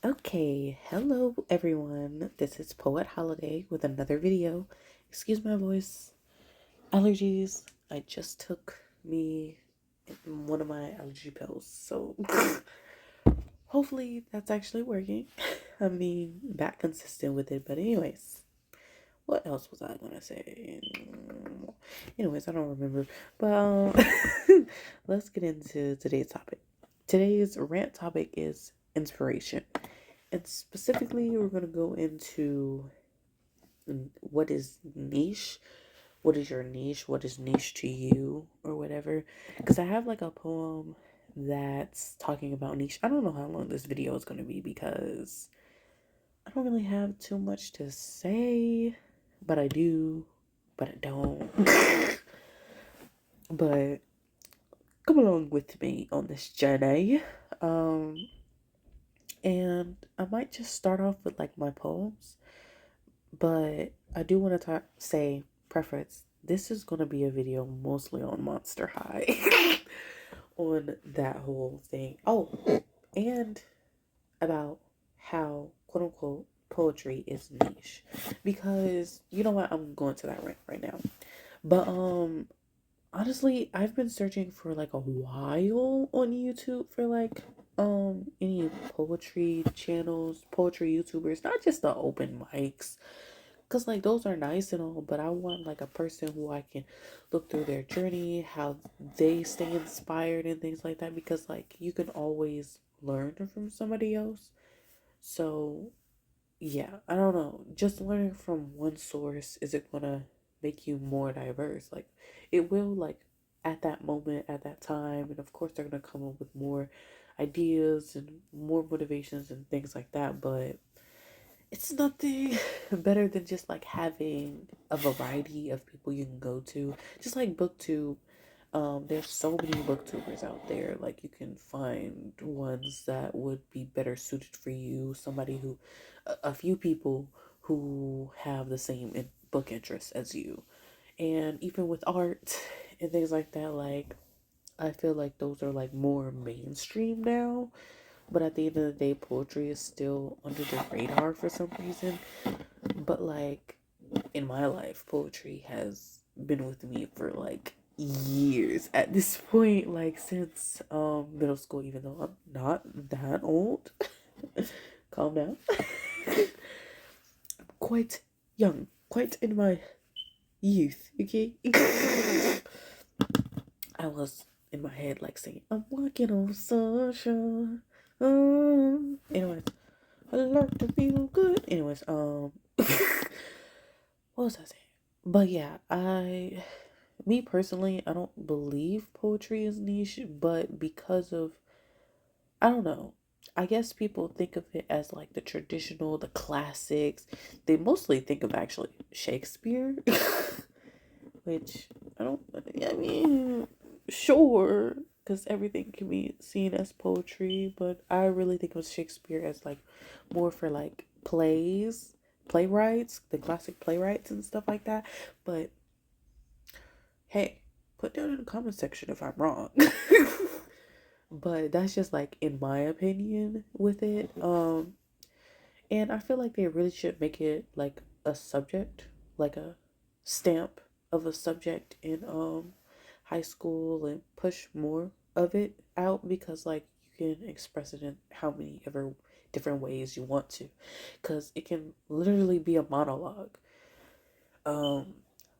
Okay, hello everyone. This is Poet Holiday with another video. Excuse my voice. Allergies. I just took me one of my allergy pills, so hopefully that's actually working. I'm being back consistent with it, but anyways, what else was I gonna say? Anyways, I don't remember. But let's get into today's topic. Today's rant topic is inspiration. And specifically, we're going to go into what is niche. What is your niche? What is niche to you or whatever? Because I have like a poem that's talking about niche. I don't know how long this video is going to be because I don't really have too much to say, but I do, but I don't. But come along with me on this journey. Um, and I might just start off with like my poems. But I do want to say preference. This is going to be a video mostly on Monster High, on that whole thing. Oh, and about how quote unquote poetry is niche, because you know what, I'm going to that rant right now. But honestly, I've been searching for like a while on YouTube for like any poetry channels, poetry YouTubers, not just the open mics. Cause like those are nice and all, but I want like a person who I can look through their journey, how they stay inspired and things like that. Because like you can always learn from somebody else. So yeah, I don't know. Just learning from one source, is it gonna make you more diverse? Like it will, like at that moment, at that time, and of course they're gonna come up with more ideas and more motivations and things like that. But it's nothing better than just like having a variety of people you can go to. Just like booktube. There's so many booktubers out there. Like you can find ones that would be better suited for you. Somebody who, a few people who have the same book interests as you. And even with art and things like that, like I feel like those are like more mainstream now. But at the end of the day, poetry is still under the radar for some reason. But like in my life, poetry has been with me for like years at this point, like since middle school, even though I'm not that old. Calm down. Quite young, quite in my youth, okay? I was in my head like saying, I'm walking on sunshine. Anyways, I like to feel good. Anyways, what was I saying? But yeah, me personally, I don't believe poetry is niche, but because of, I don't know, I guess people think of it as like the traditional, the classics. They mostly think of actually Shakespeare, which I don't, I mean, sure, because everything can be seen as poetry, but I really think of Shakespeare as like more for like playwrights, the classic playwrights and stuff like that. But hey, put down in the comment section if I'm wrong. But that's just like in my opinion with it. And I feel like they really should make it like a subject, like a stamp of a subject in high school, and push more of it out, because like you can express it in how many ever different ways you want to, because it can literally be a monologue. um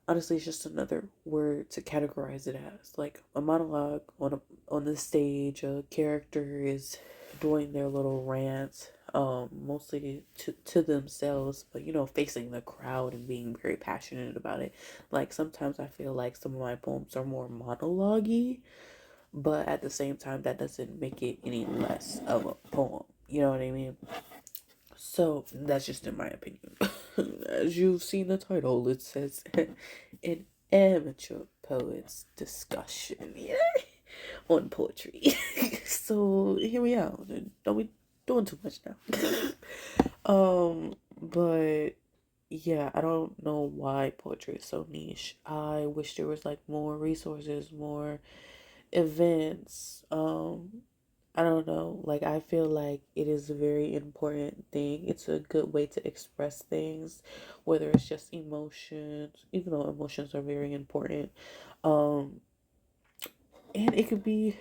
Honestly, it's just another word to categorize it as, like a monologue on the stage. A character is doing their little rant, mostly to themselves, but facing the crowd and being very passionate about it. Like sometimes I feel like some of my poems are more monologue-y, but at the same time that doesn't make it any less of a poem, you know what I mean? So that's just in my opinion. As you've seen the title, it says an amateur poet's discussion, yeah, on poetry. So here we are. Don't be doing too much now. But yeah, I don't know why poetry is so niche. I wish there was like more resources, more events, I don't know. Like, I feel like it is a very important thing. It's a good way to express things, whether it's just emotions, even though emotions are very important. Um, and it could be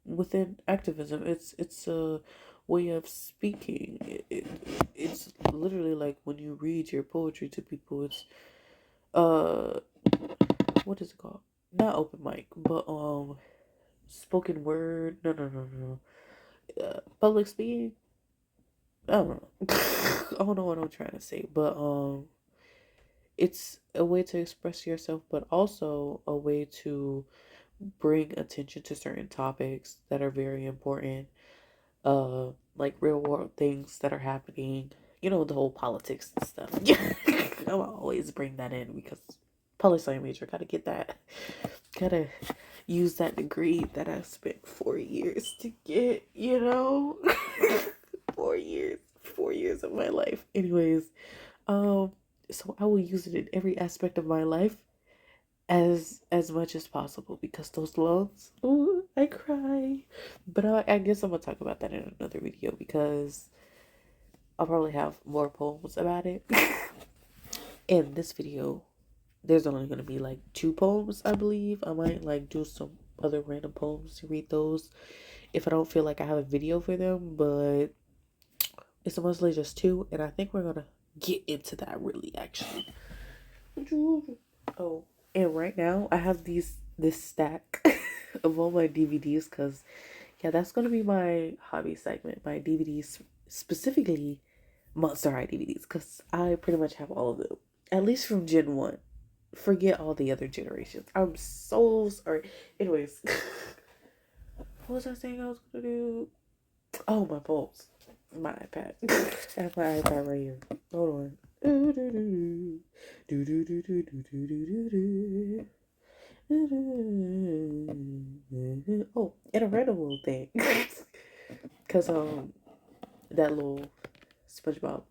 within activism. It's a way of speaking. It's literally like when you read your poetry to people. It's uh, what is it called? Not open mic, but spoken word. No. Public speaking. I don't know. I don't know what I'm trying to say, but it's a way to express yourself, but also a way to bring attention to certain topics that are very important, like real world things that are happening. You know, the whole politics and stuff. I'll always bring that in because poli sci major, gotta get that, gotta use that degree that I spent 4 years to get. 4 years, 4 years of my life. Anyways, um, so I will use it in every aspect of my life as much as possible because those loans, ooh, I cry. But I guess I'm gonna talk about that in another video because I'll probably have more poems about it. In this video, there's only gonna be like 2 poems, I believe. I might like do some other random poems to read those if I don't feel like I have a video for them, but it's mostly just 2, and I think we're gonna get into that really actually. Oh, and right now I have this stack of all my DVDs because yeah, that's gonna be my hobby segment. My DVDs, specifically Monster High DVDs, because I pretty much have all of them, at least from Gen 1. Forget all the other generations. I'm so sorry. Anyways, what was I saying I was gonna do? Oh, my poems. My iPad. I have my iPad right here. Hold on. Oh, and a random little thing. Cause that little SpongeBob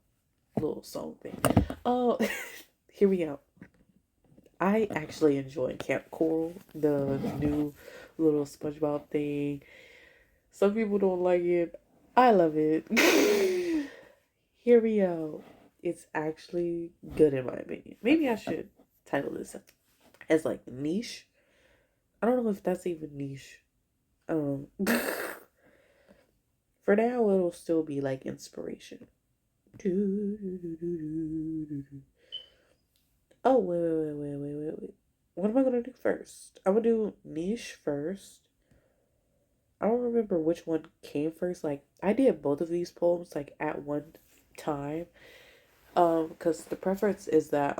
little song thing. Oh, here we go. I actually enjoy Camp Coral, the new little SpongeBob thing. Some people don't like it. I love it. Here we go. It's actually good in my opinion. Maybe I should title this as like niche. I don't know if that's even niche. For now, it'll still be like inspiration. Oh, wait. What am I gonna do first? I'm gonna do niche first. I don't remember which one came first. Like, I did both of these poems like at one time. Because the preference is that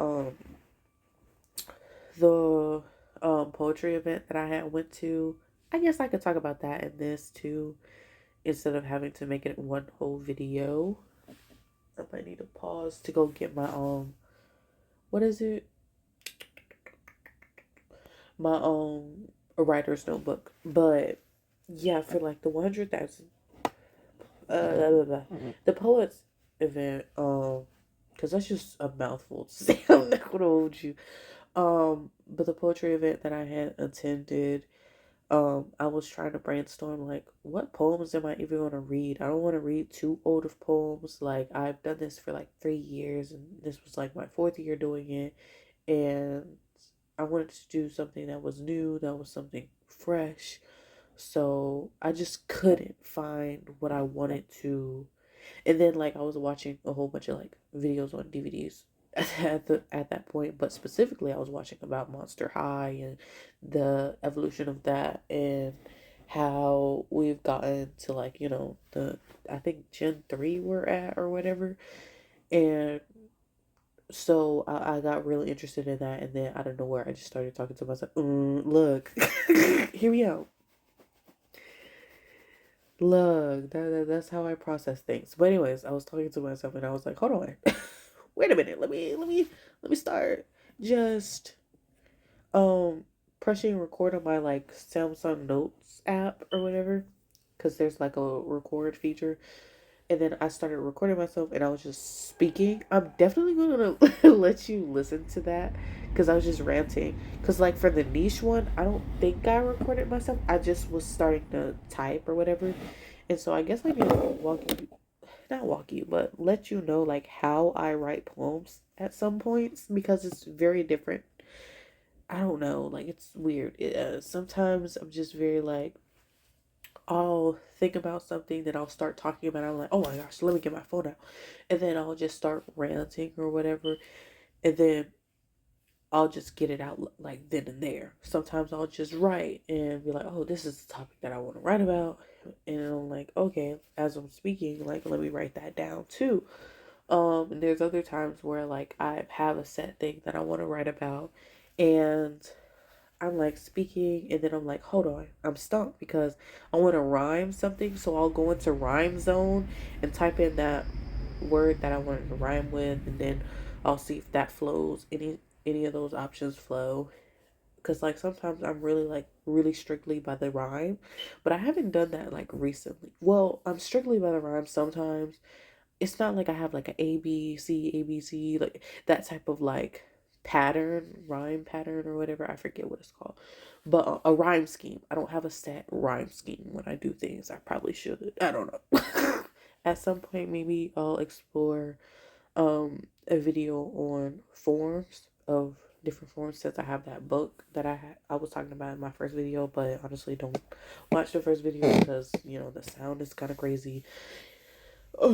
the poetry event that I had went to, I guess I could talk about that in this too, instead of having to make it one whole video. I might need to pause to go get my what is it? My a writer's notebook. But yeah, for like the 100,000 the poets event, because that's just a mouthful to say. I'm not gonna hold you. But the poetry event that I had attended, I was trying to brainstorm like what poems am I even gonna read. I don't want to read too old of poems. Like, I've done this for like 3 years, and this was like my 4th year doing it, and I wanted to do something that was new, that was something fresh. So I just couldn't find what I wanted to. And then like I was watching a whole bunch of like videos on DVDs at that point, but specifically I was watching about Monster High and the evolution of that, and how we've gotten to like, the I think Gen 3 we're at or whatever. And so I got really interested in that, and then out of nowhere I just started talking to myself. Look, here we go. Look, that's how I process things. But anyways, I was talking to myself and I was like, hold on. Wait a minute. Let me start just pressing record on my like Samsung Notes app or whatever, cuz there's like a record feature. And then I started recording myself and I was just speaking. I'm definitely going to let you listen to that because I was just ranting. Because, like, for the niche one, I don't think I recorded myself. I just was starting to type or whatever. And so I guess I need to not walk you, but let you know, like, how I write poems at some points because it's very different. I don't know. Like, it's weird. Sometimes I'm just very, like, I'll think about something, then I'll start talking about it. I'm like, oh my gosh, let me get my phone out. And then I'll just start ranting or whatever. And then I'll just get it out like then and there. Sometimes I'll just write and be like, oh, this is the topic that I want to write about. And I'm like, okay, as I'm speaking, like, let me write that down too. And there's other times where, like, I have a set thing that I want to write about, and I'm like speaking, and then I'm like, hold on, I'm stumped because I want to rhyme something. So I'll go into rhyme zone and type in that word that I wanted to rhyme with, and then I'll see if that flows. Any of those options flow. Because, like, sometimes I'm really, like, really strictly by the rhyme, but I haven't done that, like, recently. Well, I'm strictly by the rhyme sometimes. It's not like I have like a b c, like that type of, like, pattern, rhyme pattern or whatever. I forget what it's called, but a rhyme scheme. I don't have a set rhyme scheme when I do things. I probably should. I don't know. At some point, maybe I'll explore a video on forms of different forms, since I have that book that I was talking about in my first video. But honestly, don't watch the first video because, the sound is kind of crazy. But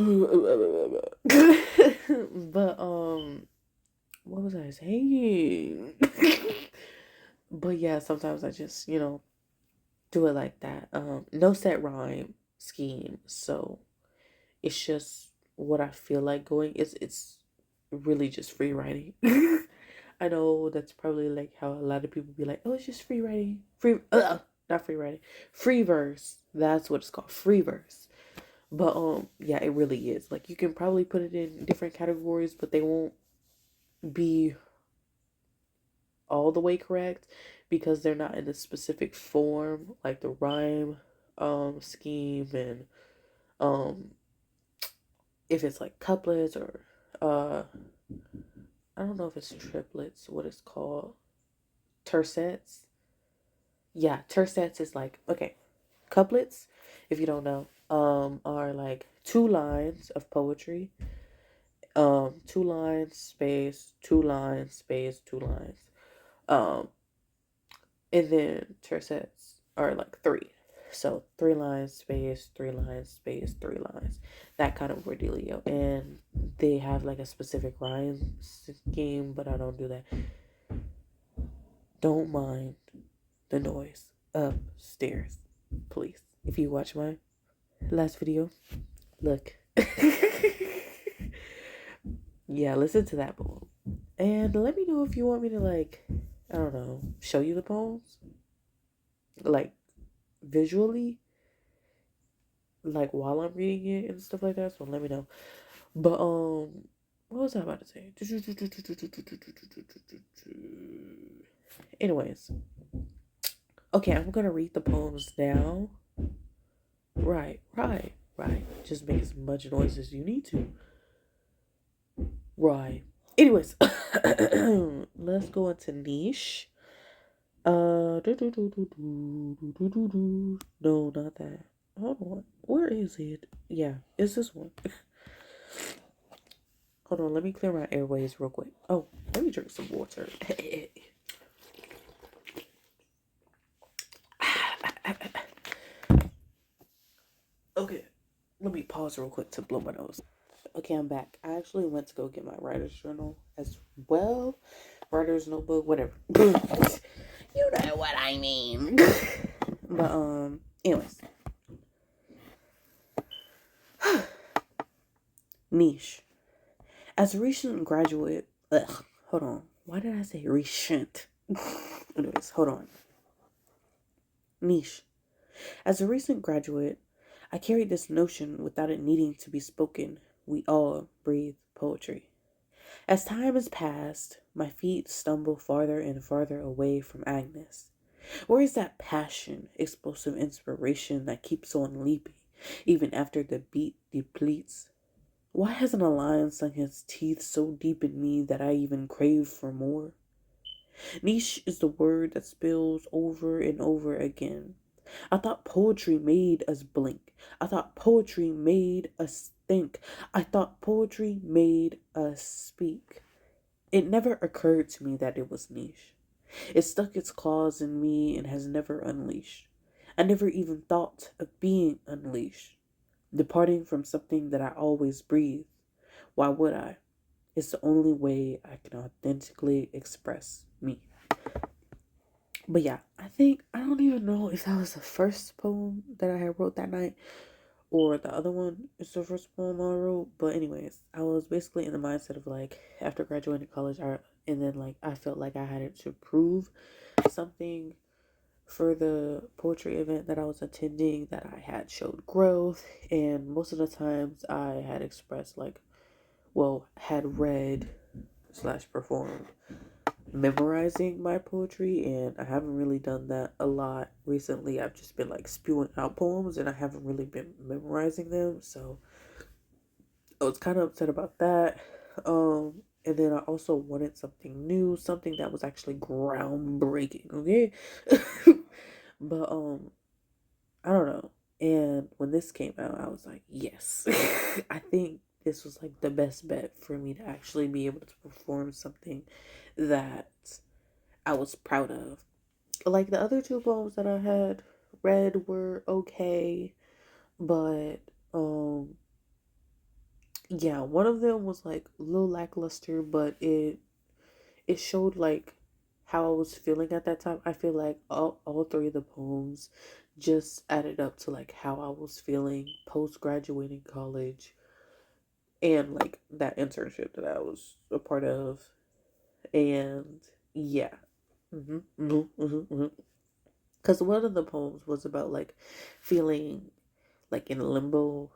what was I saying? But yeah, sometimes I just, do it like that. No set rhyme scheme. So it's just what I feel like going. It's really just free writing. I know that's probably like how a lot of people be like, oh, it's just free writing. Not free writing. Free verse. That's what it's called. Free verse. But yeah, it really is. Like, you can probably put it in different categories, but they won't be all the way correct because they're not in a specific form, like the rhyme scheme, and um if it's like couplets or uh I don't know if it's triplets, what it's called. Tercets. Yeah, tercets is like, okay, couplets, if you don't know, are like two lines of poetry. Two lines, space, two lines, space, two lines. Um, and then tercets are like three. So three lines, space, three lines, space, three lines. That kind of ordealio. And they have like a specific rhyme scheme, but I don't do that. Don't mind the noise upstairs, please. If you watch my last video, look. Yeah, listen to that poem. And let me know if you want me to, like, I don't know, show you the poems, like, visually, like, while I'm reading it and stuff like that. So let me know. But what was I about to say? Anyways, okay, I'm gonna read the poems now. Right. Just make as much noise as you need to. Right. Anyways, let's go into niche. No, not that. Hold on. Where is it? Yeah, it's this one. Hold on, let me clear my airways real quick. Oh, let me drink some water. Okay, let me pause real quick to blow my nose. Okay, I'm back. I actually went to go get my writer's journal as well. Writer's notebook, whatever. You know what I mean. But, anyways. Niche. As a recent graduate, hold on. Why did I say recent? Anyways, hold on. Niche. As a recent graduate, I carried this notion without it needing to be spoken. We all breathe poetry. As time has passed, my feet stumble farther and farther away from Agnes. Where is that passion, explosive inspiration that keeps on leaping, even after the beat depletes? Why hasn't a lion sunk his teeth so deep in me that I even crave for more? Niche is the word that spills over and over again. I thought poetry made us blink. I thought poetry made us think. I thought poetry made us speak. It never occurred to me that it was niche. It stuck its claws in me and has never unleashed. I never even thought of being unleashed, departing from something that I always breathe. Why would I? It's the only way I can authentically express me. But yeah, I don't even know if that was the first poem that I had wrote that night or the other one is the first poem I wrote. But anyways, I was basically in the mindset of like after graduating college, and then like I felt like I had to prove something for the poetry event that I was attending, that I had showed growth, and most of the times I had expressed like, well, had read slash performed memorizing my poetry, and I haven't really done that a lot recently. I've just been like spewing out poems and I haven't really been memorizing them, so I was kind of upset about that. And then I also wanted something new, something that was actually groundbreaking, okay? But I don't know. And when this came out, I was like, yes. I think this was like the best bet for me to actually be able to perform something that I was proud of. Like the other two poems that I had read were okay, but yeah, one of them was like a little lackluster, but it showed like how I was feeling at that time. I feel like all three of the poems just added up to like how I was feeling post graduating college and like that internship that I was a part of. And yeah. Because one of the poems was about like feeling like in limbo,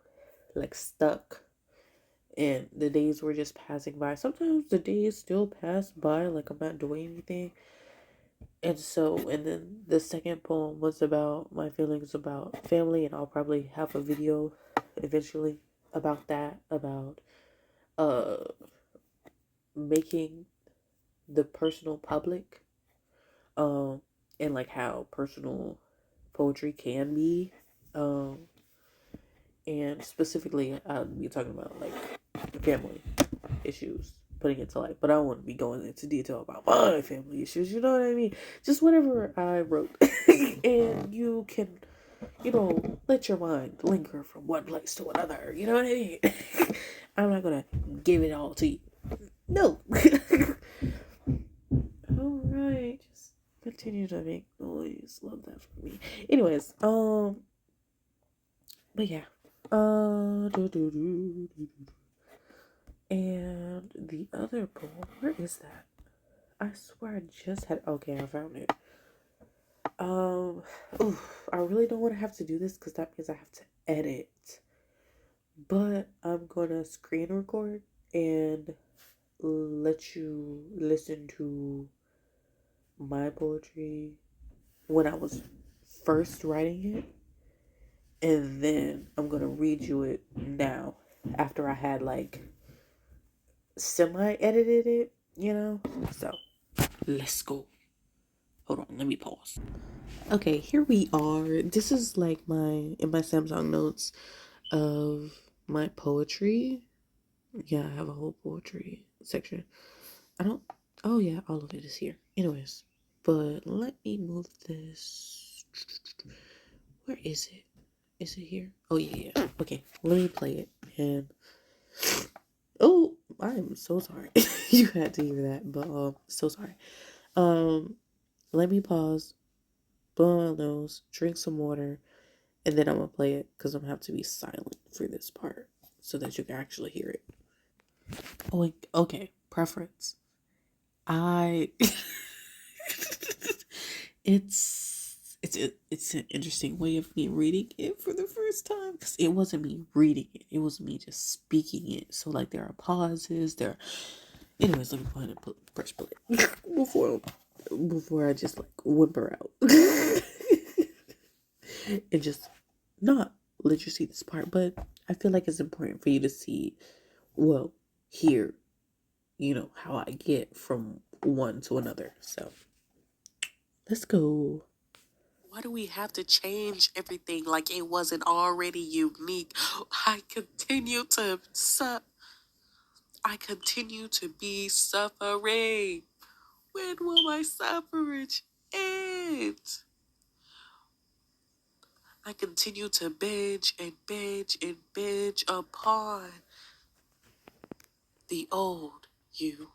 like stuck, and the days were just passing by. Sometimes the days still pass by, like I'm not doing anything. And then the second poem was about my feelings about family, and I'll probably have a video eventually about that, about uh making the personal public, um and like how personal poetry can be, um and specifically I'll be talking about like family issues, putting it to light. But I don't want to be going into detail about my family issues, you know what I mean? Just whatever I wrote. And you can, let your mind linger from one place to another, you know what I mean? I'm not gonna give it all to you. No. Alright, just continue to make noise. Love that for me. Anyways, but yeah. And the other poem, where is that? I swear I just had. Okay, I found it. I really don't want to have to do this because that means I have to edit. But I'm gonna screen record and let you listen to my poetry when I was first writing it, and then I'm gonna read you it now after I had like semi edited it, So let's go. Hold on, let me pause. Okay, here we are. This is like my Samsung notes of my poetry. Yeah, I have a whole poetry section. I don't. Oh yeah, all of it is here. Anyways, but let me move this. Where is it? Is it here? Oh yeah. Okay, let me play it. And oh, I am so sorry. You had to hear that, but so sorry. Um, let me pause. Blow my nose. Drink some water. And then I'm gonna play it because I'm gonna have to be silent for this part so that you can actually hear it. Oh, okay. Preference. I. It's an interesting way of me reading it for the first time because it wasn't me reading it. It was me just speaking it. So like there are pauses. Anyways, let me go ahead and press play before I just like whimper out and just not let you see this part. But I feel like it's important for you to see, well, hear, how I get from one to another. So let's go. Why do we have to change everything like it wasn't already unique? I continue to I continue to be suffering. When will my suffrage end? I continue to binge and binge and binge upon the old you.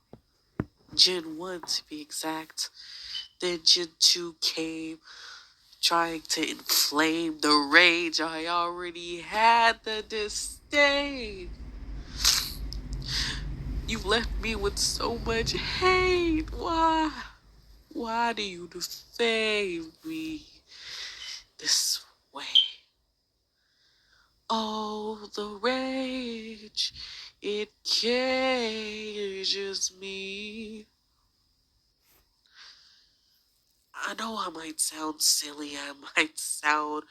Gen 1 to be exact. Then Gen 2 came, trying to inflame the rage I already had, the disdain. You left me with so much hate. Why? Why do you defame me this way? Oh, the rage, it cages me. I know I might sound silly, I might sound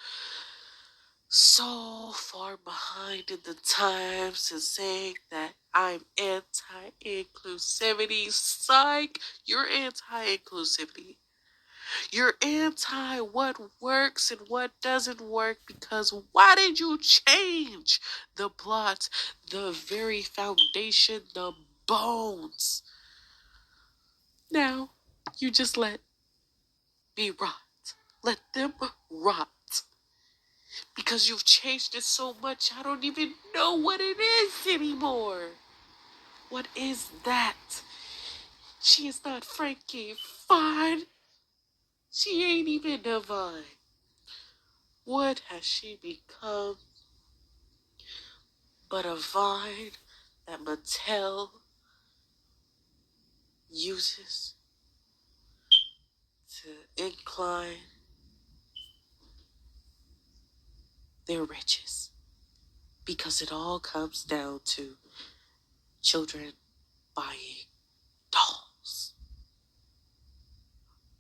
so far behind in the times in saying that I'm anti-inclusivity. Psych! You're anti-inclusivity. You're anti what works and what doesn't work, because why did you change the plot, the very foundation, the bones? Now, you just let me rot. Let them rot. Because you've changed it so much, I don't even know what it is anymore. What is that? She is not Frankie. Fine. She ain't even divine. What has she become but a vine that Mattel uses to incline their riches? Because it all comes down to children buying dolls.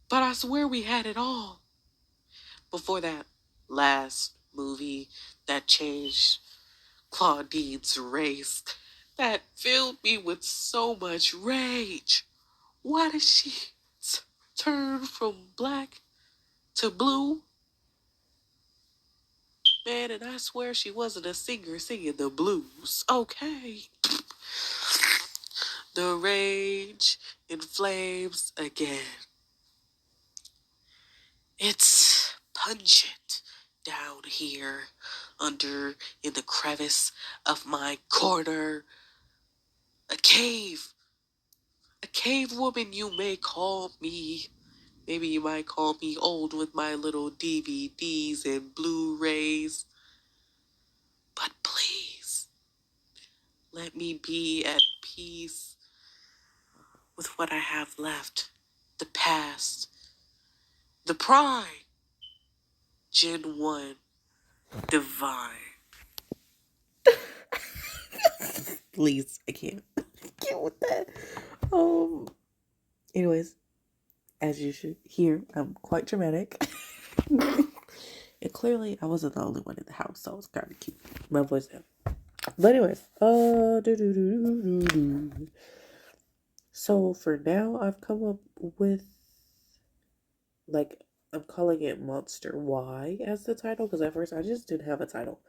But I swear we had it all before that last movie that changed Claudine's race, that filled me with so much rage. Why did she turn from black to blue? Man, and I swear she wasn't a singer singing the blues. Okay. The rage inflames again. It's pungent down here, under in the crevice of my corner. A cave. A cave woman, you may call me. Maybe you might call me old with my little DVDs and Blu-rays. But please, let me be at peace with what I have left. The past. The pride. Gen 1. Divine. Please, I can't. I can't with that. Um. Anyways, as you should hear, I'm quite dramatic. And clearly, I wasn't the only one in the house, so I was kind of cute. My voice down. But anyways, so for now, I've come up with, like, I'm calling it Monster Y as the title, because at first I just didn't have a title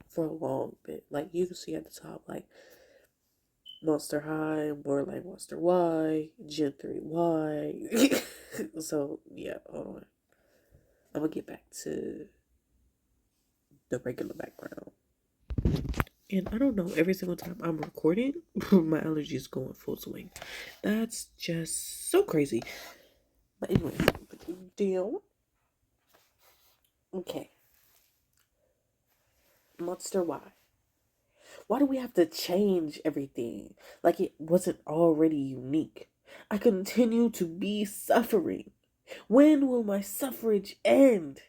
for a long bit. Like, you can see at the top, like, Monster High, more like Monster Y, Gen 3Y. So, yeah, hold on. I'm gonna get back to the regular background. And I don't know, every single time I'm recording, my allergies going full swing. That's just so crazy. But anyways, deal. Okay. Monster Y. Why do we have to change everything like it wasn't already unique? I continue to be suffering. When will my suffrage end?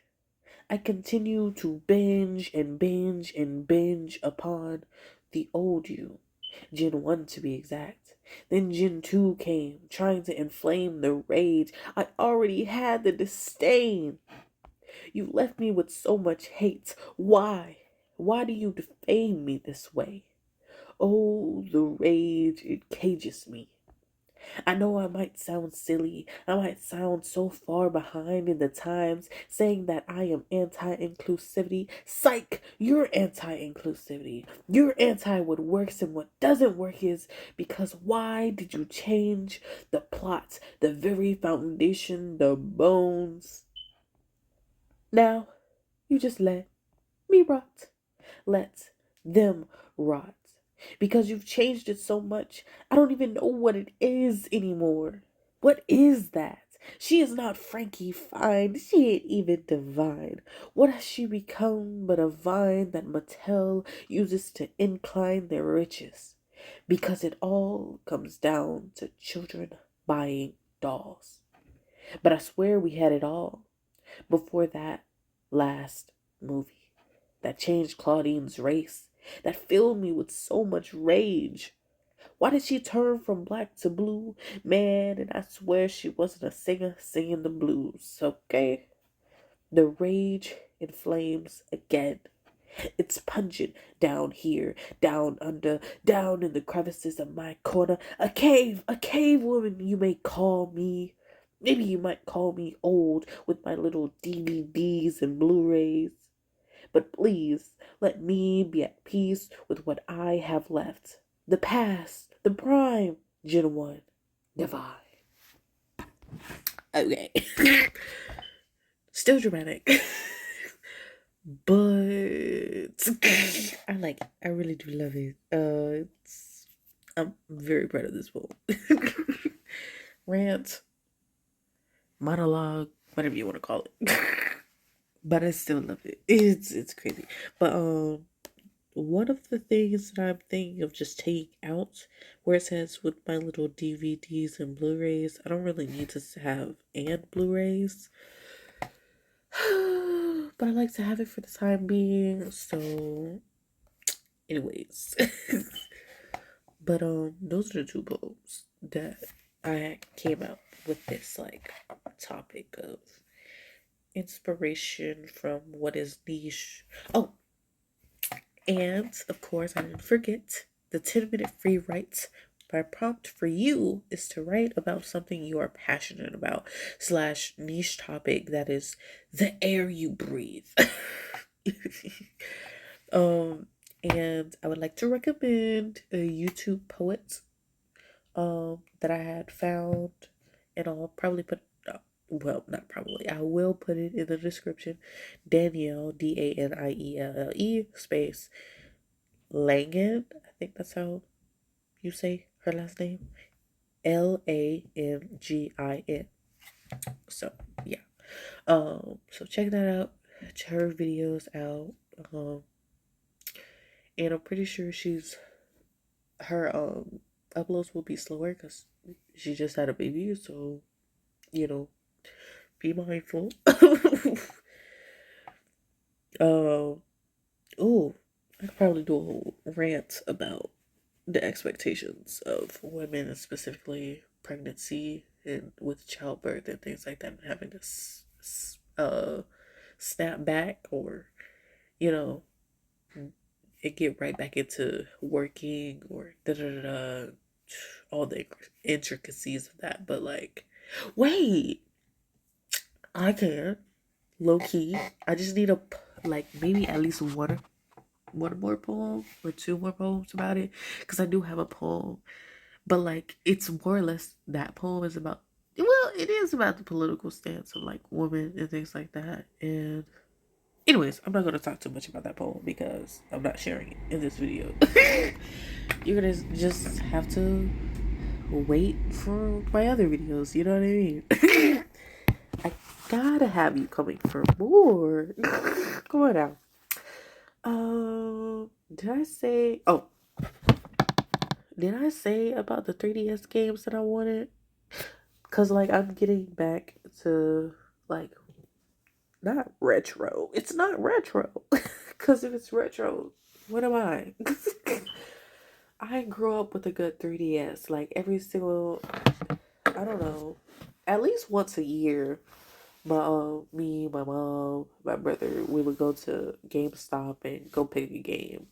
I continue to binge and binge and binge upon the old you. Gen 1 to be exact. Then Gen 2 came, trying to inflame the rage. I already had the disdain. You left me with so much hate. Why? Why do you defame me this way? Oh, the rage, it cages me. I know I might sound silly. I might sound so far behind in the times saying that I am anti inclusivity. Psych! You're anti inclusivity. You're anti what works and what doesn't work is because why did you change the plot, the very foundation, the bones? Now, you just let me rot. Let them rot. Because you've changed it so much, I don't even know what it is anymore. What is that? She is not Frankie Fine. She ain't even divine. What has she become but a vine that Mattel uses to incline their riches? Because it all comes down to children buying dolls. But I swear we had it all before that last movie that changed Claudine's race, that filled me with so much rage. Why did she turn from black to blue? Man, and I swear she wasn't a singer singing the blues, okay? The rage inflames again. It's pungent down here, down under, down in the crevices of my corner. A cave woman you may call me. Maybe you might call me old with my little DVDs and Blu-rays. But please let me be at peace with what I have left. The past, the prime, Gen 1, divine. Okay. Still dramatic. But I like it. I really do love it. I'm very proud of this poem. Rant, monologue, whatever you want to call it. But I still love it. It's crazy. But one of the things that I'm thinking of just taking out, where it says with my little DVDs and Blu-rays, I don't really need to have and Blu-rays. But I like to have it for the time being. So, anyways, but those are the two poems that I came out with this like topic of inspiration from what is niche. Oh, and of course, I didn't forget the 10-minute free write. My prompt for you is to write about something you are passionate about slash niche topic that is the air you breathe. um, and I would like to recommend a YouTube poet that I had found, and I'll probably put well, not probably, I will put it in the description. Danielle, Danielle space Langin. I think that's how you say her last name. Langin. So yeah. So check that out. Check her videos out. And I'm pretty sure her uploads will be slower because she just had a baby, so you know, be mindful. um oh, I could probably do a whole rant about the expectations of women, and specifically pregnancy and with childbirth and things like that, and having to snap back or you know and get right back into working or da da da da, all the intricacies of that. But like, wait, I can low key. I just need like maybe at least one more poem or two more poems about it because I do have a poem, but like it's more or less that poem is about, well, it is about the political stance of like women and things like that. And anyways, I'm not going to talk too much about that poem because I'm not sharing it in this video. You're going to just have to wait for my other videos, you know what I mean? I gotta have you coming for more. Come on now. Did I say? Oh, did I say about the 3DS games that I wanted? Cause like I'm getting back to like not retro. It's not retro. Cause if it's retro, what am I? I grew up with a good 3DS. Like every single, I don't know, at least once a year. Me, my mom, my brother, we would go to GameStop and go pick a game.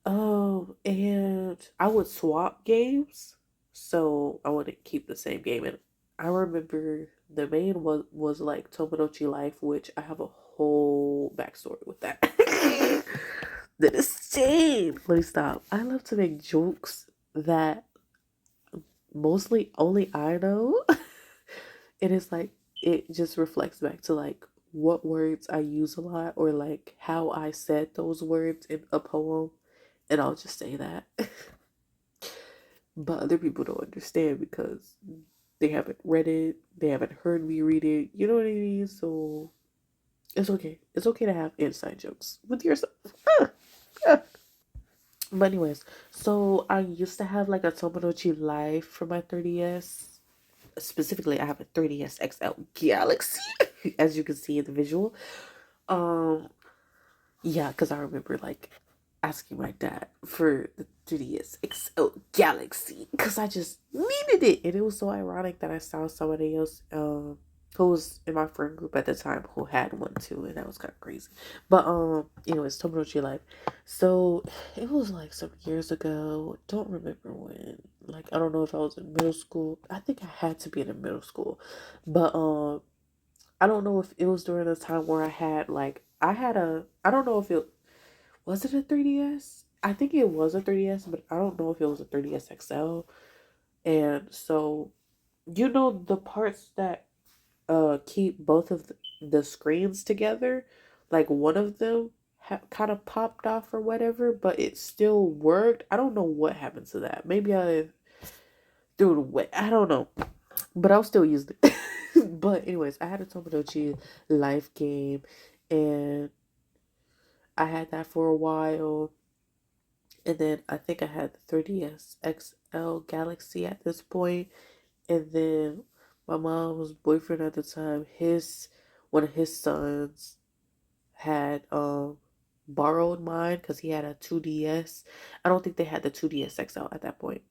And I would swap games. So I want to keep the same game. And I remember the main was like Tomodachi Life, which I have a whole backstory with that. That is insane. Let me stop. I love to make jokes that mostly only I know. And it's like it just reflects back to like what words I use a lot or like how I said those words in a poem, and I'll just say that. But other people don't understand because they haven't read it, they haven't heard me read it, you know what I mean? So it's okay. It's okay to have inside jokes with yourself. But anyways, so I used to have like a Tomodachi Life for my 3DS. Specifically, I have a 3DS XL Galaxy, as you can see in the visual. Um, yeah, because I remember like asking my dad for the 3DS XL Galaxy because I just needed it, and it was so ironic that I saw somebody else who was in my friend group at the time who had one too, and that was kind of crazy. But anyways, Tomodachi Life. So it was like some years ago. Don't remember when. Like I don't know if I was in middle school. I think I had to be in middle school, but I don't know if it was during the time where I had like I had a I don't know if it was it a 3DS? I think it was a 3DS, but I don't know if it was a 3DS XL. And so you know the parts that keep both of the screens together, like one of them kind of popped off or whatever, but it still worked. I don't know what happened to that. Maybe I threw it away. I don't know, but I'll still use it. But anyways, I had a Tomodachi Life game, and I had that for a while. And then I think I had the 3DS XL Galaxy at this point. And then my mom's boyfriend at the time, his one of his sons had borrowed mine because he had a 2DS. I don't think they had the 2DS XL at that point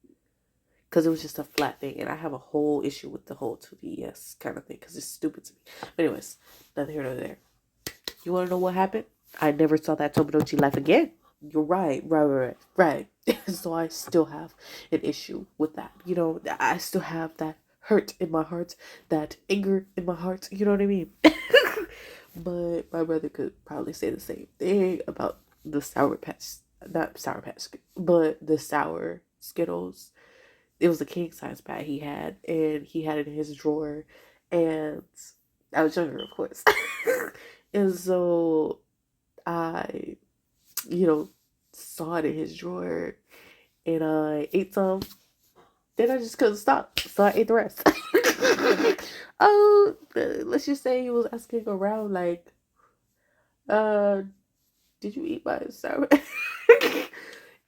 because it was just a flat thing, and I have a whole issue with the whole 2DS kind of thing because it's stupid to me. But anyways, neither here nor there. You want to know what happened? I never saw that Tomodachi Life again. You're right. So I still have an issue with that. You know, I still have that hurt in my heart, that anger in my heart. You know what I mean? But my brother could probably say the same thing about the Sour Patch, not Sour Patch, but the Sour Skittles. It was a king size bag he had, and he had it in his drawer. And I was younger, of course. And so I, you know, saw it in his drawer, and I ate some. Then I just couldn't stop, so I ate the rest. Oh, let's just say he was asking around like, uh, did you eat my sour?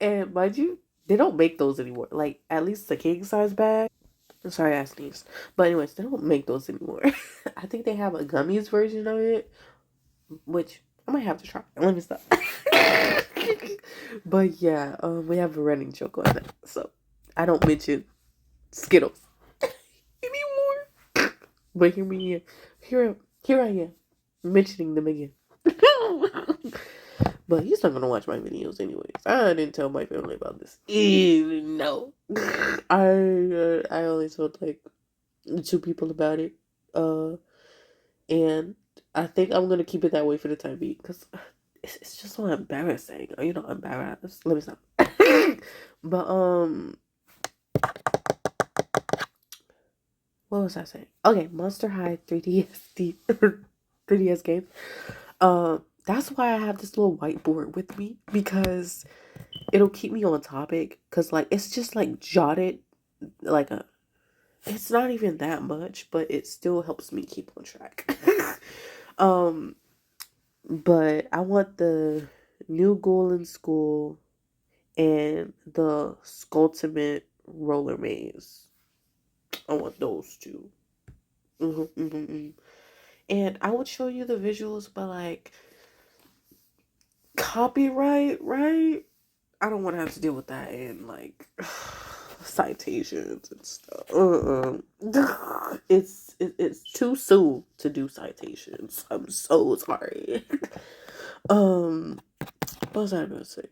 And mind you, they don't make those anymore. Like at least the king size bag. I'm sorry, I sneezed. But anyways, they don't make those anymore. I think they have a gummies version of it, which I might have to try. Let me stop. But yeah, we have a running joke on that, so I don't mention Skittles anymore. But here I am mentioning them again. But he's not gonna watch my videos anyways. I didn't tell my family about this. Ew, no. I only told like two people about it. Uh, and I think I'm gonna keep it that way for the time being because it's just so embarrassing. You know, embarrassed. Let me stop. But what was I saying? Okay, Monster High 3DS 3DS games. That's why I have this little whiteboard with me because it'll keep me on topic. Cause like it's just like jotted like a. It's not even that much, but it still helps me keep on track. um, but I want the new goal in school and the Skulltimate roller maze. I want those 2. And I would show you the visuals, but like copyright, right? I don't want to have to deal with that and like citations and stuff. It's too soon to do citations. I'm so sorry. Um, what was I gonna say?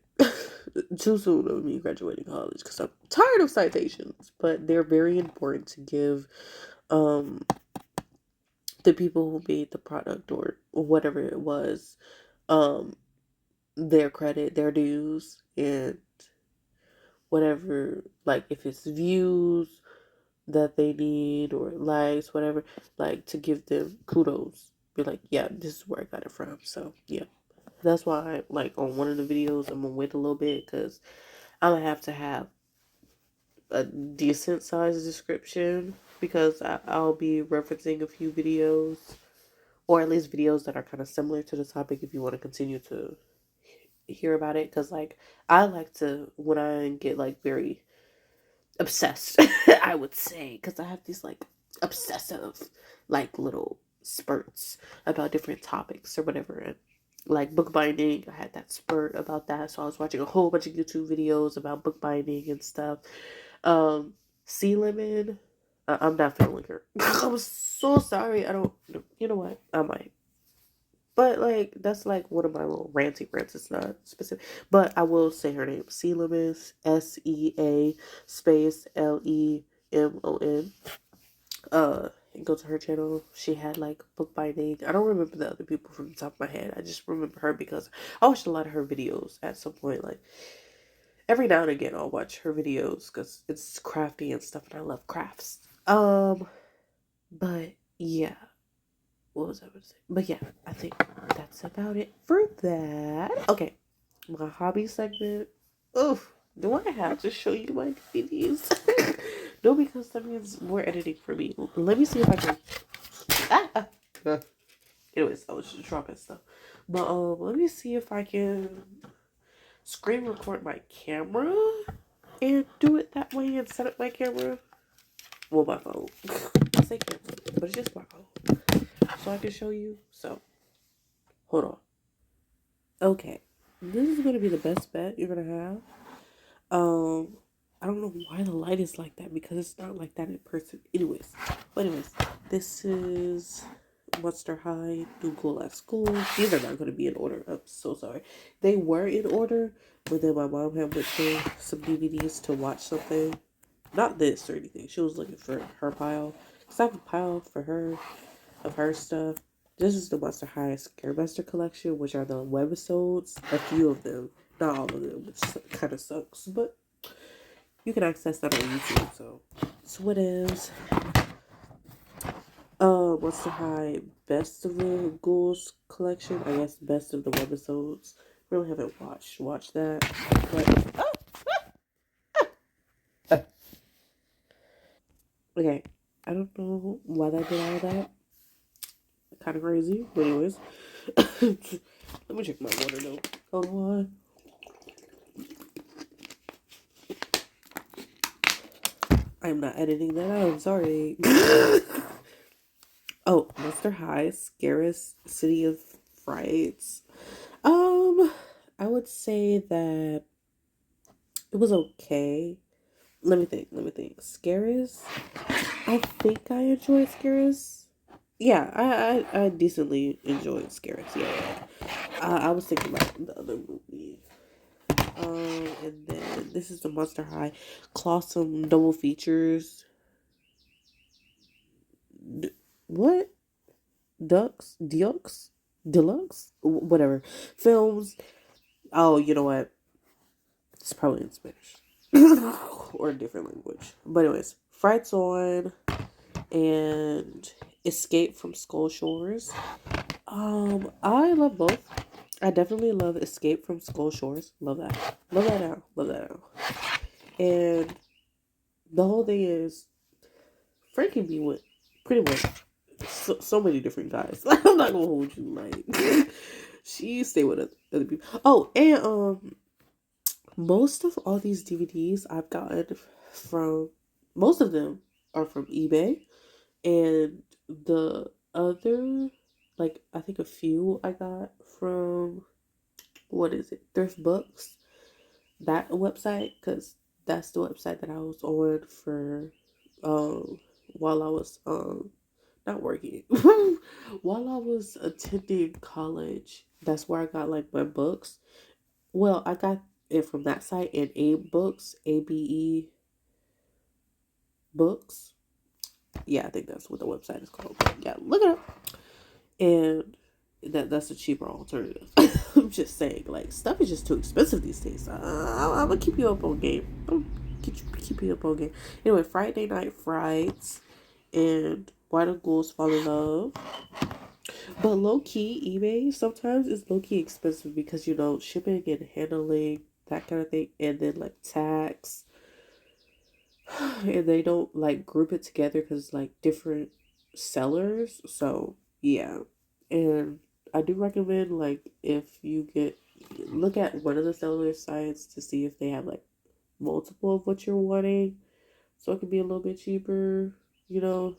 too soon of me graduating college because I'm tired of citations, but they're very important to give um the people who made the product or whatever it was um their credit, their dues, and whatever, like if it's views that they need or likes, whatever, like to give them kudos. Be like, yeah, this is where I got it from. So yeah, that's why like on one of the videos I'm gonna wait a little bit because I'm gonna have to have a decent size description because I'll be referencing a few videos or at least videos that are kind of similar to the topic if you want to continue to hear about it because like I like to when I get like very obsessed I would say because I have these like obsessive like little spurts about different topics or whatever and like bookbinding I had that spurt about that so I was watching a whole bunch of YouTube videos about bookbinding and stuff. Sea lemon, I'm not feeling her. I'm so sorry. I don't. You know what? I might. But like that's like one of my little ranty rants. It's not specific, but I will say her name. Sea lemon, SEA space LEMON. Go to her channel. She had like bookbinding. I don't remember the other people from the top of my head. I just remember her because I watched a lot of her videos at some point. Like every now and again I'll watch her videos because it's crafty and stuff and I love crafts. But yeah, what was I going to say? But yeah, I think that's about it for that. Okay, my hobby segment. Oof, do I have to show you my DVDs? No, because that means more editing for me. Let me see if I can. Ah, ah. Anyways, I was just dropping stuff. But let me see if I can screen record my camera and do it that way and set up my camera. Well, my phone. I say camera, but it's just my phone. So I can show you. So, hold on. Okay. This is going to be the best bet you're going to have. I don't know why the light is like that because it's not like that in person. Anyways, this is Monster High, Do Cool at School. These are not going to be in order. I'm so sorry. They were in order, but then my mom had went through some DVDs to watch something. Not this or anything. She was looking for her pile. Cause I have a pile for her of her stuff. This is the Monster High Scaremaster collection, which are the webisodes. A few of them, not all of them, which kind of sucks. But you can access that on YouTube. So that's what it is. Monster High Best of the Ghouls collection. I guess Best of the webisodes. Really haven't watched that. But okay, I don't know why that did all of that. Kind of crazy. But anyways, let me check my water though. Hold on. I'm not editing that out. I'm sorry. Oh, Monster High, Scariest City of Frights. Um, I would say that it was okay. Let me think. Scariest. I think I enjoyed Scariest. Yeah, I decently enjoyed Scariest. Yeah. I was thinking about the other movie. And then this is the Monster High Clawsome double features. What? Deluxe, whatever films. Oh, you know what? It's probably in Spanish or a different language. But anyways, Frights On and Escape from Skull Shores. I love both. I definitely love Escape from Skull Shores. Love that. Love that now. Love that now. And the whole thing is Frankie B went pretty much so many different guys. I'm not gonna hold you like she stay with other people. Oh, and most of all these DVDs I've gotten from most of them are from eBay, and the other like I think a few I got from what is it, Thrift Books, that website, because that's the website that I was on for um while I was not working while I was attending college. That's where I got like my books. Well, I got it from that site, and Abe Books, ABE Books. Yeah, I think that's what the website is called. But yeah, look it up. And that's a cheaper alternative. I'm just saying, like, stuff is just too expensive these days. I'm gonna keep you up on game. I'm keep you up on game. Anyway, Friday Night Frights and Why Do Ghouls Fall in Love. But low key, eBay sometimes is low key expensive because shipping and handling, that kind of thing, and then like tax, and they don't like group it together because like different sellers. So yeah, and I do recommend, like, if you look at one of the seller sites to see if they have like multiple of what you're wanting, so it can be a little bit cheaper. You know,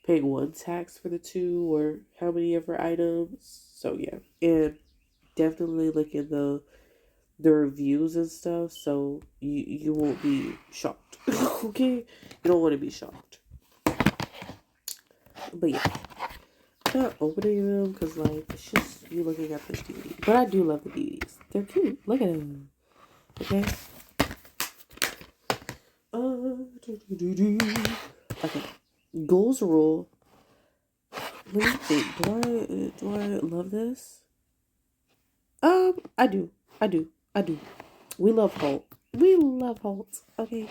paying one tax for the two or how many ever items. So yeah, and definitely look in the reviews and stuff, so you won't be shocked. Okay, you don't want to be shocked. But yeah, I'm not opening them because like it's just you looking at the DVD. But I do love the DVDs. They're cute. Look at them. Okay. Okay. Goals rule. Let me think. Do I love this? I do. I do. I do. We love Holt. We love Holt. Okay.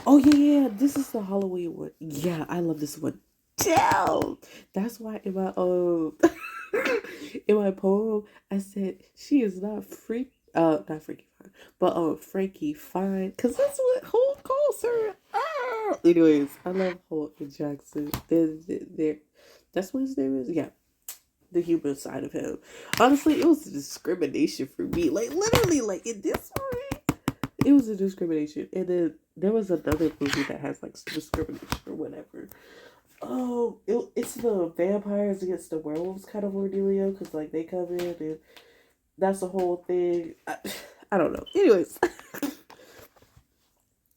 Oh yeah. This is the Halloween one. Yeah, I love this one. Damn. That's why in my in my poem I said she is not not freaky fine, but Frankie fine, cause that's what Holt calls her. Ah! Anyways, I love Holt and Jackson. They're that's what his name is. Yeah, the human side of him. Honestly, it was a discrimination for me. Like literally, like in this one, it was a discrimination. And then there was another movie that has like discrimination or whatever. Oh, it's the vampires against the werewolves kind of ordeal, because like they come in and that's the whole thing. I don't know. Anyways,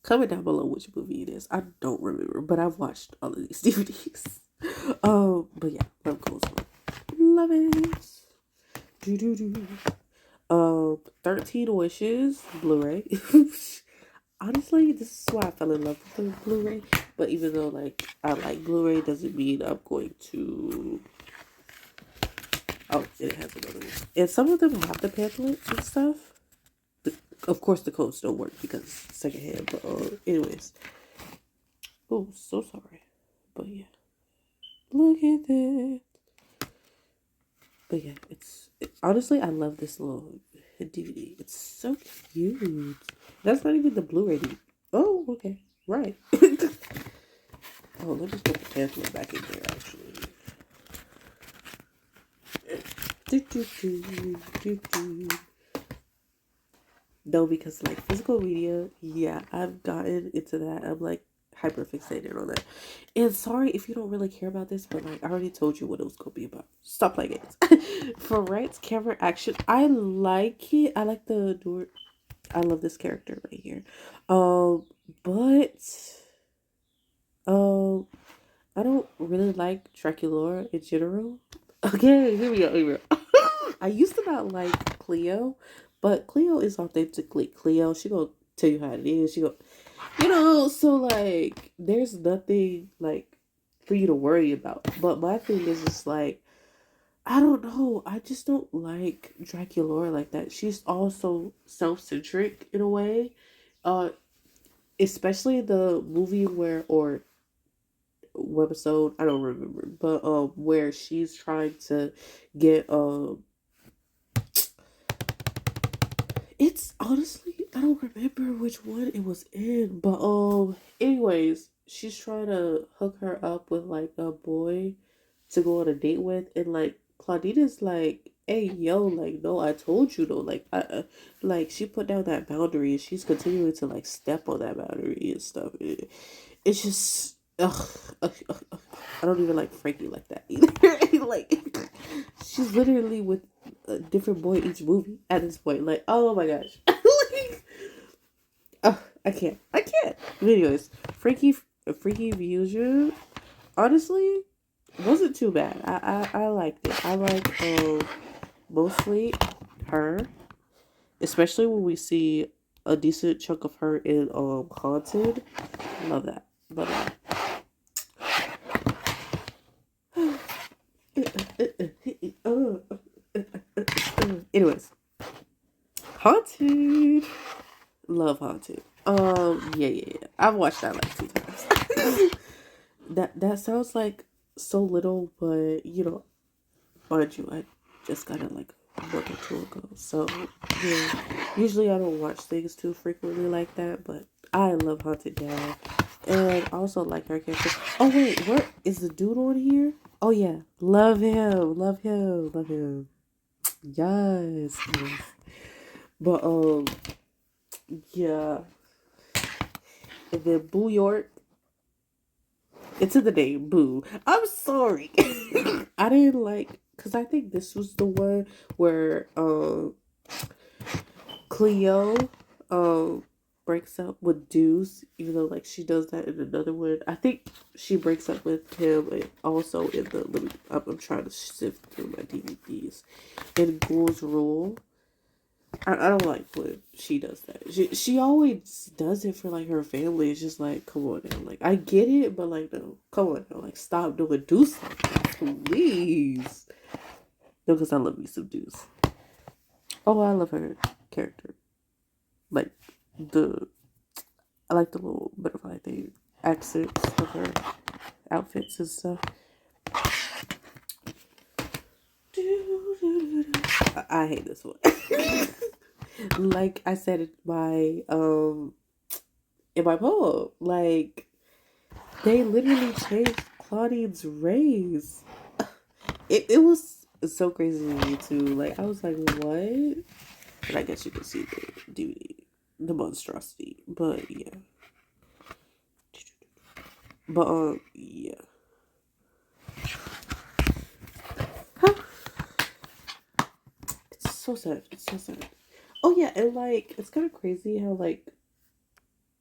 comment down below which movie it is. I don't remember, but I've watched all of these DVDs. But yeah, love goes on. Love it. Do do do. 13 Wishes Blu-ray. Honestly, this is why I fell in love with the Blu-ray. But even though like I like Blu-ray, doesn't mean I'm going to. Oh, it has another one. And some of them have the pamphlets and stuff. Of course, the codes don't work because it's secondhand. But anyways. Oh, so sorry. But yeah, look at that. But yeah, honestly, I love this little DVD. It's so cute. That's not even the Blu-ray DVD. Oh, okay. Right. Oh, let me put the pamphlet back in there, actually. Do, do, do, do, do. No, because like physical media, yeah, I've gotten into that. I'm like hyper fixated on that. And sorry if you don't really care about this, but like I already told you what it was gonna be about. Stop playing games. For rights, camera, action, I like it. I like the door. I love this character right here. But um, I don't really like Dracula in general. Okay, here we go. Here we go. I used to not like Cleo, but Cleo is authentically Cleo. She gonna tell you how it is. She gonna, so like, there's nothing like for you to worry about. But my thing is just like, I don't know. I just don't like Dracula like that. She's also self-centric in a way. Uh, especially the movie or webisode, I don't remember, but where she's trying to get it's honestly, I don't remember which one it was in, but anyways, she's trying to hook her up with like a boy to go on a date with, and like Claudina's like, hey yo, like, no, I told you, though, like like she put down that boundary and she's continuing to like step on that boundary and stuff. It's just I don't even like Frankie like that either. Like, she's literally with a different boy each movie at this point. Like, oh my gosh. Like, I can't. But anyways, Freaky Fusion, honestly, wasn't too bad. I liked it. I like mostly her. especially when we see a decent chunk of her in Haunted. Love that. Love that. Anyways, Haunted. Love Haunted. Yeah. I've watched that like 2 times. That sounds like so little, but mind you, I just got it like a month or two ago. So yeah, usually I don't watch things too frequently like that, but I love Haunted now, and I also like her character. Oh wait, what is the dude on here? Oh yeah, love him, love him, love him. Yes, yes. But yeah, and then Boo York. It's in the name, Boo. I'm sorry. I didn't like because I think this was the one where Cleo um breaks up with Deuce, even though like she does that in another one. I think she breaks up with him and also in the I'm trying to sift through my DVDs. In Ghoul's Rule. I don't like when she does that. She always does it for like her family. It's just like, come on now. Like I get it, but like no, come on now. Like stop doing Deuce like that, please. No, because I love me some Deuce. Oh, I love her character. Like the I like the little butterfly thing, accents of her outfits and stuff. I hate this one. Like I said in my poem, like they literally changed Claudine's race. It was so crazy to me too. Like I was like, what? But I guess you can see the duty, the monstrosity. But yeah. But yeah. Huh. It's so sad. It's so sad. Oh yeah, and like it's kind of crazy how like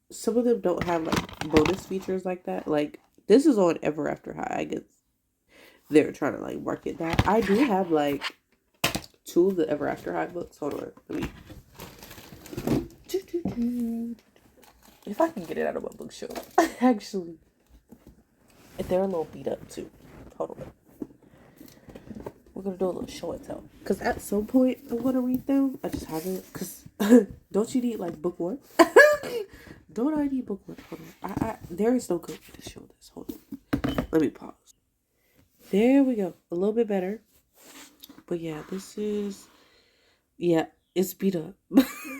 some of them don't have like bonus features like that. Like this is on Ever After High. I guess they're trying to like market that. I do have like two of the Ever After High books. Hold on, let me. If I can get it out of my bookshelf, actually, if they're a little beat up too. Hold on. We're gonna do a little show and tell. Cause at some point I want to read them. I just haven't. Cause don't you need like book one? Don't I need book one? Hold on. There is no good way to show this. Hold on. Let me pause. There we go. A little bit better. But yeah, this is it's beat up.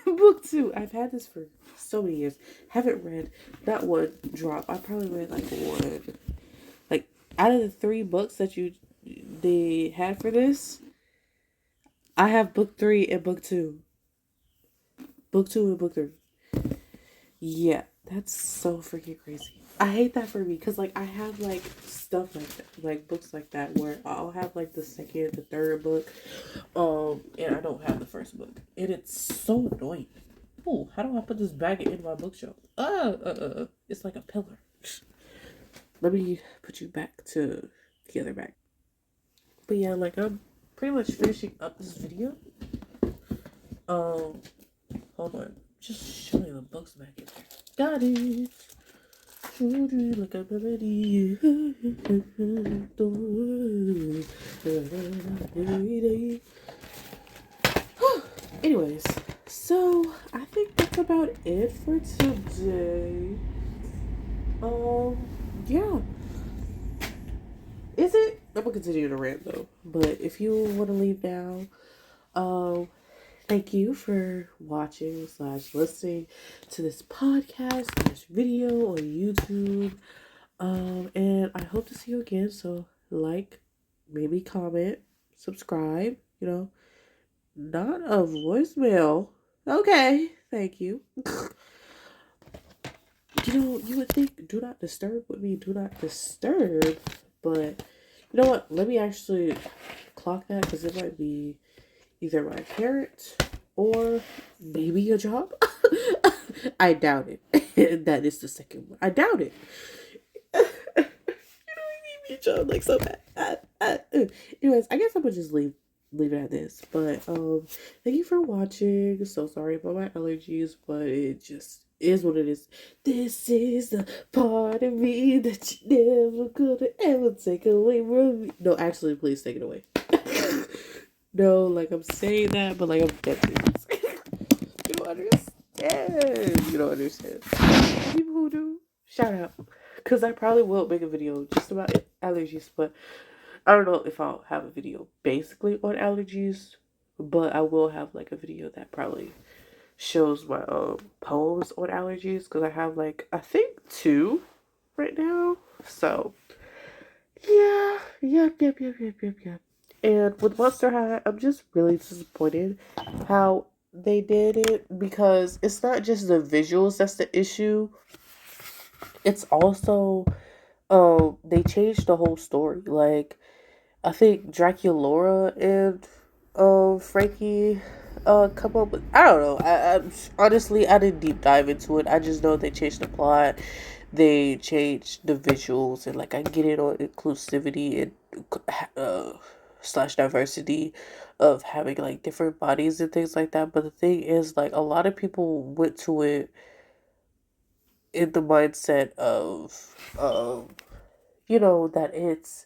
Book two. I've had this for so many years. Haven't read not one drop. I probably read like one. Like out of the 3 books that they had for this, I have book 3 and book 2. Book 2 and book 3. Yeah, that's so freaking crazy. I hate that for me because like I have like stuff like that, like books like that where I'll have like the second, the third book, and I don't have the first book, and it's so annoying. Oh, how do I put this bag in my bookshelf? It's like a pillar. Let me put you back to the other bag. But yeah, like I'm pretty much finishing up this video. Um, hold on, just showing the books back in there. Got it. Like I'm ready. Anyways, so I think that's about it for today. Um, yeah. Is it? I'm gonna continue to rant though. But if you want to leave now, um, thank you for watching slash listening to this podcast slash video on YouTube. And I hope to see you again. So like, maybe comment, subscribe, not a voicemail. Okay, thank you. You would think do not disturb would be do not disturb, but you know what? Let me actually clock that because it might be either my parent or maybe a job. I doubt it. That is the second one. I doubt it. You know, me job like so bad. Anyways, I guess I'm gonna just leave leave it at this. But thank you for watching. So sorry about my allergies, but it just is what it is. This is the part of me that you never could have ever take away from me. No, actually, please take it away. No, like I'm saying that, but like I'm dead serious. You don't understand. You don't understand. People who do, shout out. Because I probably will make a video just about allergies, but I don't know if I'll have a video basically on allergies, but I will have like a video that probably shows my poems on allergies because I have like I think two right now. So yeah, yep. And with Monster High, I'm just really disappointed how they did it because it's not just the visuals that's the issue. It's also they changed the whole story. Like I think Draculaura and Frankie come up with I don't know. I honestly I didn't deep dive into it. I just know they changed the plot, they changed the visuals, and like I get it on inclusivity and slash diversity of having like different bodies and things like that. But the thing is, like a lot of people went to it in the mindset of you know that it's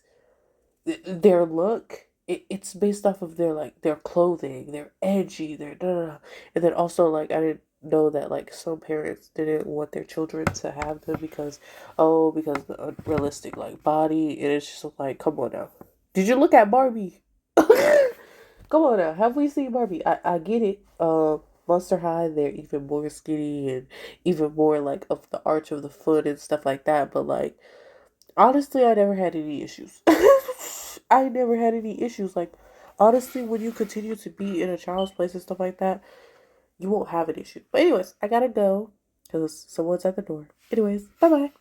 their look it's based off of their like their clothing, they're edgy, they're da, da, da. And then also like I didn't know that like some parents didn't want their children to have them because because the unrealistic like body, and it's just like come on now, did you look at Barbie? Come on now, have we seen Barbie? I get it. Monster High, they're even more skinny and even more like of the arch of the foot and stuff like that, but like honestly, I never had any issues. I never had any issues. Like, honestly, when you continue to be in a child's place and stuff like that, you won't have an issue. But, anyways, I gotta go because someone's at the door. Anyways, bye bye.